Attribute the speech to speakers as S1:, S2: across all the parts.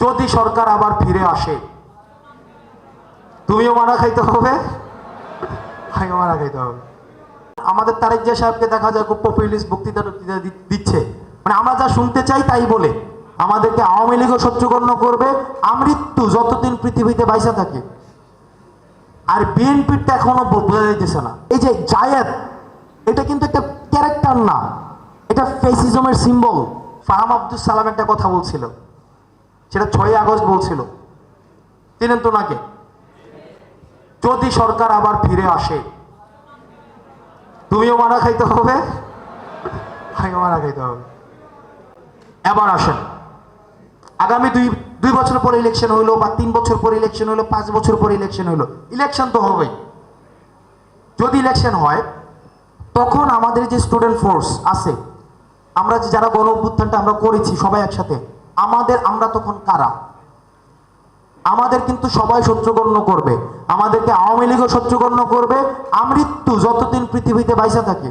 S1: যদি সরকার আবার ফিরে আসে, তুমিও মারা খাইতে হবে, আমিও মারা খাইতে হবে। আমাদের তারেক জিয়া সাহেবকে দেখা যায় খুব পপুলিস্ট বক্তৃতা দিচ্ছে, মানে আমরা যা শুনতে চাই তাই বলে আমাদেরকে আওয়ামী লীগও শত্রুগণ্য করবে আমৃত্যু যতদিন পৃথিবীতে বাইসা থাকে। আর বিএনপিটা এখনো বোঝা যাইতেছে না। এই যে জায়েদ, এটা কিন্তু একটা ক্যারেক্টার না, এটা ফেসিজমের সিম্বল। ফাহাম আব্দুল সালাম একটা কথা বলছিল, সেটা 6 আগস্ট বলছিল, চিনেন তো নাকে? যদি সরকার আবার ফিরে আসে, তুমিও মারা খাইতে হবে, আমিও মারা খাইতে হবে। এবার আসেন, আগামী দুই বছর পরে ইলেকশন হইলো, বা 3 বছর পরে ইলেকশন হইলো, 5 বছর পরে ইলেকশন হইলো, ইলেকশন তো হবেই। যদি ইলেকশন হয়, তখন আমাদের যে স্টুডেন্ট ফোর্স আছে, আমরা যে যারা গণ অভ্যুত্থানটা আমরা করেছি সবাই একসাথে, আমরা তখন কারা? আমাদের কিন্তু সবাই শত্রুগণ্য করবে, আমাদেরকে আওয়ামী লীগও শত্রুগণ্য করবে আমৃত্যু যতদিন পৃথিবীতে বাইসা থাকে।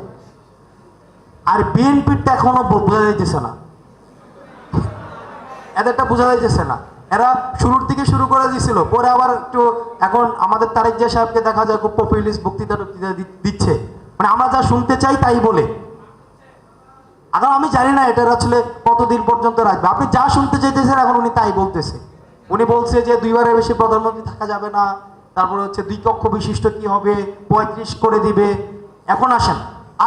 S1: আর বিএনপিটা এখনো বোঝা যাইতেছে না, এদেরটা বোঝা যাইতেছে না। এরা শুরুর দিকে শুরু করে দিয়েছিল, পরে আবার একটু এখন আমাদের তারেক জিয়া সাহেবকে দেখা যায় খুব পপুলিস্ট বক্তৃতা দিচ্ছে, মানে আমরা যা শুনতে চাই তাই বলে। এখন আমি জানি না এটা আসলে কতদিন পর্যন্ত রাখবে। আপনি যা শুনতে চাইতেছেন এখন উনি তাই বলতেছে। উনি বলছে যে 2 বারের বেশি প্রধানমন্ত্রী থাকা যাবে না, তারপরে হচ্ছে 2 কক্ষ বিশিষ্ট কি হবে, 35 করে দিবে। এখন আসেন,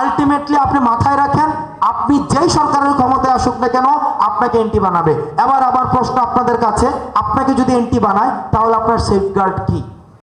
S1: আলটিমেটলি আপনি মাথায় রাখেন, আপনি যেই সরকারের ক্ষমতায় আসুক না কেন আপনাকে এন্টি বানাবে। আবার প্রশ্ন আপনাদের কাছে, আপনাকে যদি এন্টি বানায় তাহলে আপনার সেফগার্ড কি?